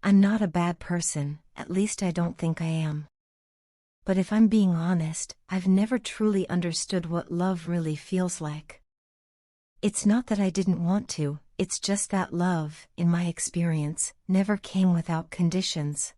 I'm not a bad person, at least I don't think I am. But if I'm being honest, I've never truly understood what love really feels like. It's not that I didn't want to, it's just that love, in my experience, never came without conditions.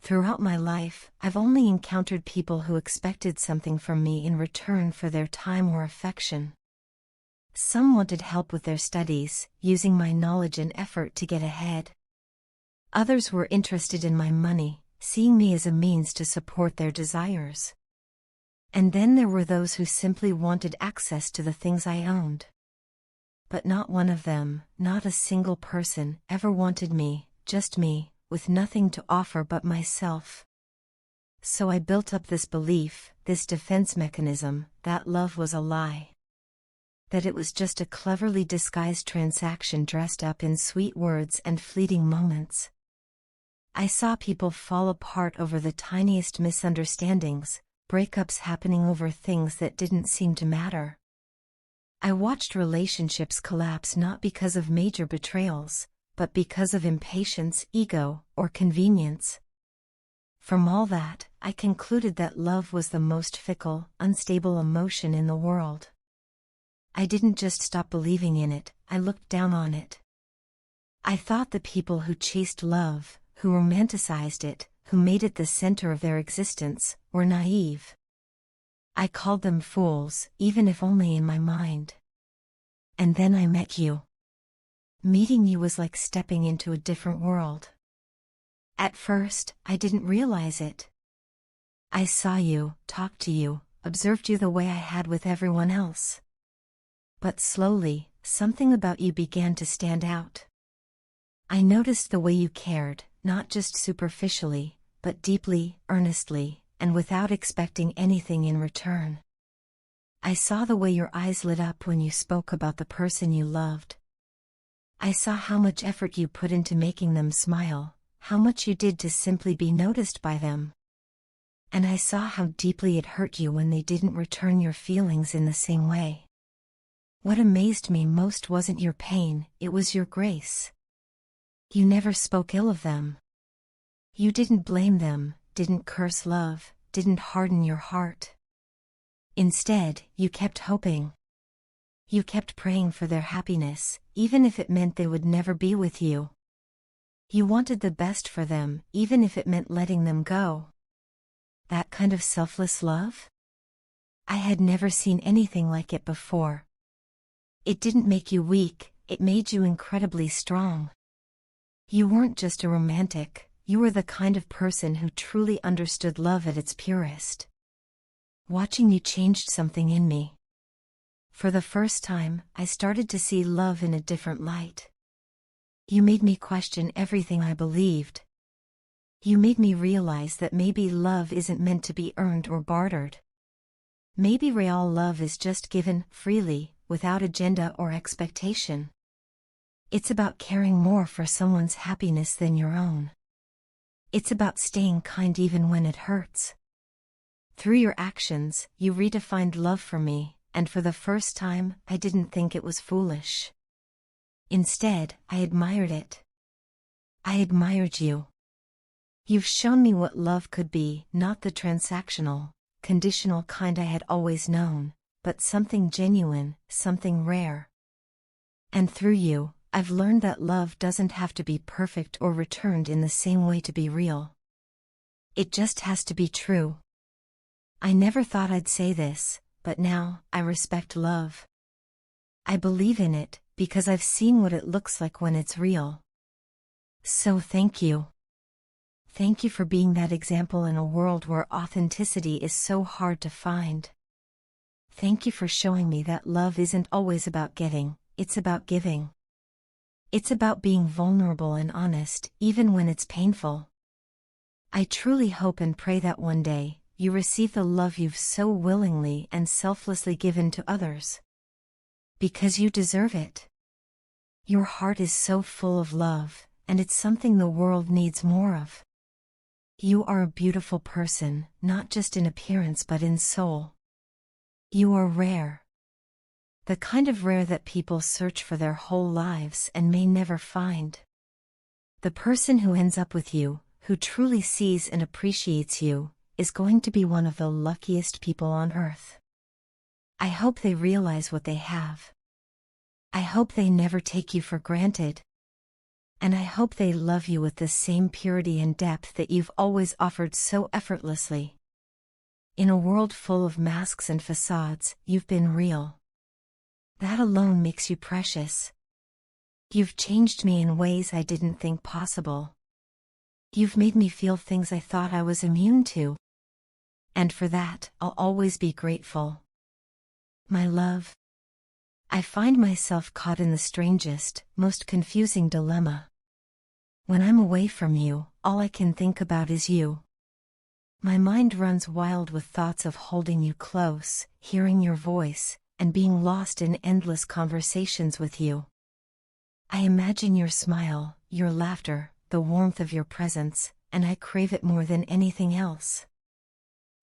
Throughout my life, I've only encountered people who expected something from me in return for their time or affection. Some wanted help with their studies, using my knowledge and effort to get ahead. Others were interested in my money, seeing me as a means to support their desires. And then there were those who simply wanted access to the things I owned. But not one of them, not a single person, ever wanted me, just me, with nothing to offer but myself. So I built up this belief, this defense mechanism, that love was a lie. That it was just a cleverly disguised transaction dressed up in sweet words and fleeting moments. I saw people fall apart over the tiniest misunderstandings, breakups happening over things that didn't seem to matter. I watched relationships collapse not because of major betrayals, but because of impatience, ego, or convenience. From all that, I concluded that love was the most fickle, unstable emotion in the world. I didn't just stop believing in it, I looked down on it. I thought the people who chased love, who romanticized it, who made it the center of their existence, were naive. I called them fools, even if only in my mind. And then I met you. Meeting you was like stepping into a different world. At first, I didn't realize it. I saw you, talked to you, observed you the way I had with everyone else. But slowly, something about you began to stand out. I noticed the way you cared, not just superficially, but deeply, earnestly, and without expecting anything in return. I saw the way your eyes lit up when you spoke about the person you loved. I saw how much effort you put into making them smile, how much you did to simply be noticed by them. And I saw how deeply it hurt you when they didn't return your feelings in the same way. What amazed me most wasn't your pain, it was your grace. You never spoke ill of them. You didn't blame them, didn't curse love, didn't harden your heart. Instead, you kept hoping. You kept praying for their happiness, even if it meant they would never be with you. You wanted the best for them, even if it meant letting them go. That kind of selfless love? I had never seen anything like it before. It didn't make you weak, it made you incredibly strong. You weren't just a romantic, you were the kind of person who truly understood love at its purest. Watching you changed something in me. For the first time, I started to see love in a different light. You made me question everything I believed. You made me realize that maybe love isn't meant to be earned or bartered. Maybe real love is just given, freely, without agenda or expectation. It's about caring more for someone's happiness than your own. It's about staying kind even when it hurts. Through your actions, you redefined love for me, and for the first time, I didn't think it was foolish. Instead, I admired it. I admired you. You've shown me what love could be, not the transactional, conditional kind I had always known, but something genuine, something rare. And through you, I've learned that love doesn't have to be perfect or returned in the same way to be real. It just has to be true. I never thought I'd say this, but now, I respect love. I believe in it, because I've seen what it looks like when it's real. So thank you. Thank you for being that example in a world where authenticity is so hard to find. Thank you for showing me that love isn't always about getting, it's about giving. It's about being vulnerable and honest, even when it's painful. I truly hope and pray that one day, you receive the love you've so willingly and selflessly given to others. Because you deserve it. Your heart is so full of love, and it's something the world needs more of. You are a beautiful person, not just in appearance but in soul. You are rare. The kind of rare that people search for their whole lives and may never find. The person who ends up with you, who truly sees and appreciates you, is going to be one of the luckiest people on earth. I hope they realize what they have. I hope they never take you for granted. And I hope they love you with the same purity and depth that you've always offered so effortlessly. In a world full of masks and facades, you've been real. That alone makes you precious. You've changed me in ways I didn't think possible. You've made me feel things I thought I was immune to. And for that, I'll always be grateful. My love, I find myself caught in the strangest, most confusing dilemma. When I'm away from you, all I can think about is you. My mind runs wild with thoughts of holding you close, hearing your voice, and being lost in endless conversations with you. I imagine your smile, your laughter, the warmth of your presence, and I crave it more than anything else.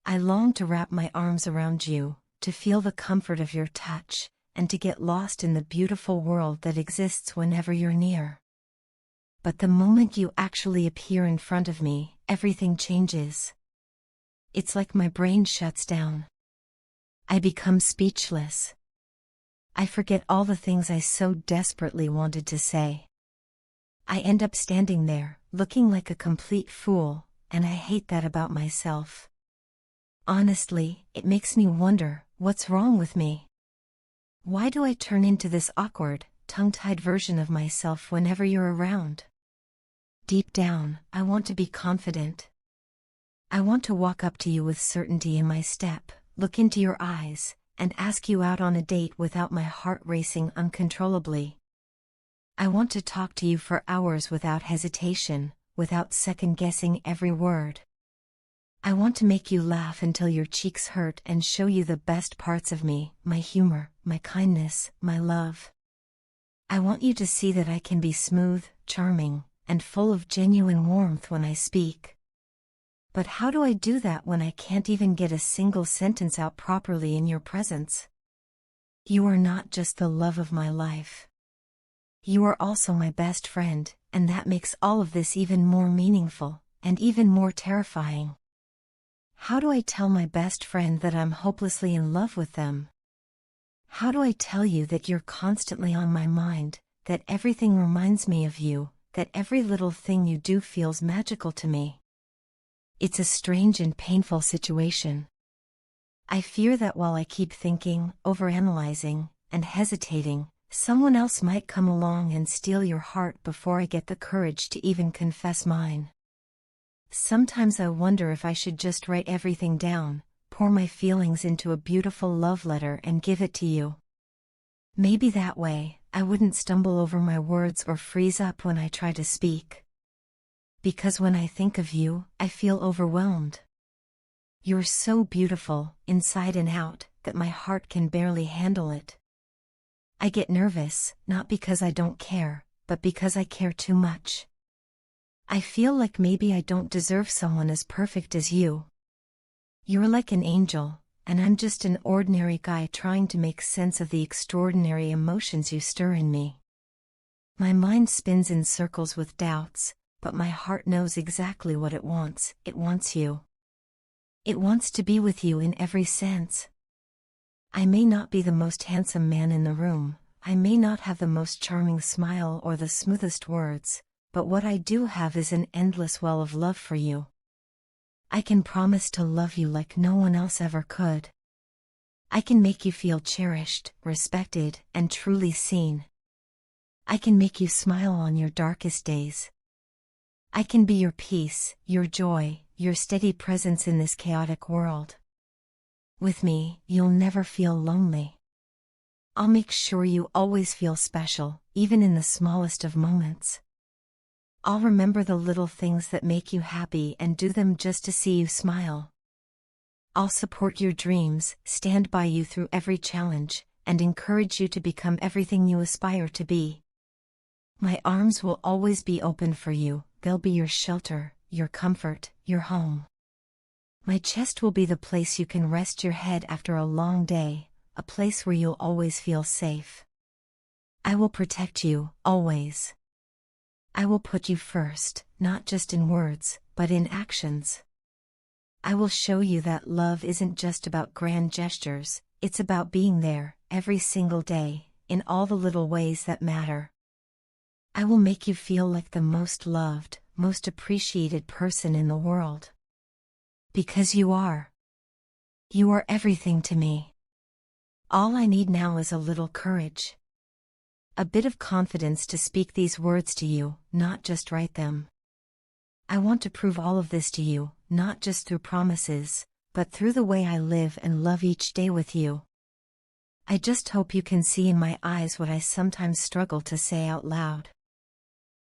I long to wrap my arms around you, to feel the comfort of your touch, and to get lost in the beautiful world that exists whenever you're near. But the moment you actually appear in front of me, everything changes. It's like my brain shuts down. I become speechless. I forget all the things I so desperately wanted to say. I end up standing there, looking like a complete fool, and I hate that about myself. Honestly, it makes me wonder, what's wrong with me? Why do I turn into this awkward, tongue-tied version of myself whenever you're around? Deep down, I want to be confident. I want to walk up to you with certainty in my step, look into your eyes, and ask you out on a date without my heart racing uncontrollably. I want to talk to you for hours without hesitation, without second-guessing every word. I want to make you laugh until your cheeks hurt and show you the best parts of me, my humor, my kindness, my love. I want you to see that I can be smooth, charming, and full of genuine warmth when I speak. But how do I do that when I can't even get a single sentence out properly in your presence? You are not just the love of my life. You are also my best friend, and that makes all of this even more meaningful, and even more terrifying. How do I tell my best friend that I'm hopelessly in love with them? How do I tell you that you're constantly on my mind, that everything reminds me of you, that every little thing you do feels magical to me? It's a strange and painful situation. I fear that while I keep thinking, overanalyzing, and hesitating, someone else might come along and steal your heart before I get the courage to even confess mine. Sometimes I wonder if I should just write everything down, pour my feelings into a beautiful love letter and give it to you. Maybe that way, I wouldn't stumble over my words or freeze up when I try to speak. Because when I think of you, I feel overwhelmed. You're so beautiful, inside and out, that my heart can barely handle it. I get nervous, not because I don't care, but because I care too much. I feel like maybe I don't deserve someone as perfect as you. You're like an angel, and I'm just an ordinary guy trying to make sense of the extraordinary emotions you stir in me. My mind spins in circles with doubts, but my heart knows exactly what it wants. It wants you. It wants to be with you in every sense. I may not be the most handsome man in the room, I may not have the most charming smile or the smoothest words, but what I do have is an endless well of love for you. I can promise to love you like no one else ever could. I can make you feel cherished, respected, and truly seen. I can make you smile on your darkest days. I can be your peace, your joy, your steady presence in this chaotic world. With me, you'll never feel lonely. I'll make sure you always feel special, even in the smallest of moments. I'll remember the little things that make you happy and do them just to see you smile. I'll support your dreams, stand by you through every challenge, and encourage you to become everything you aspire to be. My arms will always be open for you, they'll be your shelter, your comfort, your home. My chest will be the place you can rest your head after a long day, a place where you'll always feel safe. I will protect you, always. I will put you first, not just in words, but in actions. I will show you that love isn't just about grand gestures, it's about being there, every single day, in all the little ways that matter. I will make you feel like the most loved, most appreciated person in the world. Because you are. You are everything to me. All I need now is a little courage. A bit of confidence to speak these words to you, not just write them. I want to prove all of this to you, not just through promises, but through the way I live and love each day with you. I just hope you can see in my eyes what I sometimes struggle to say out loud.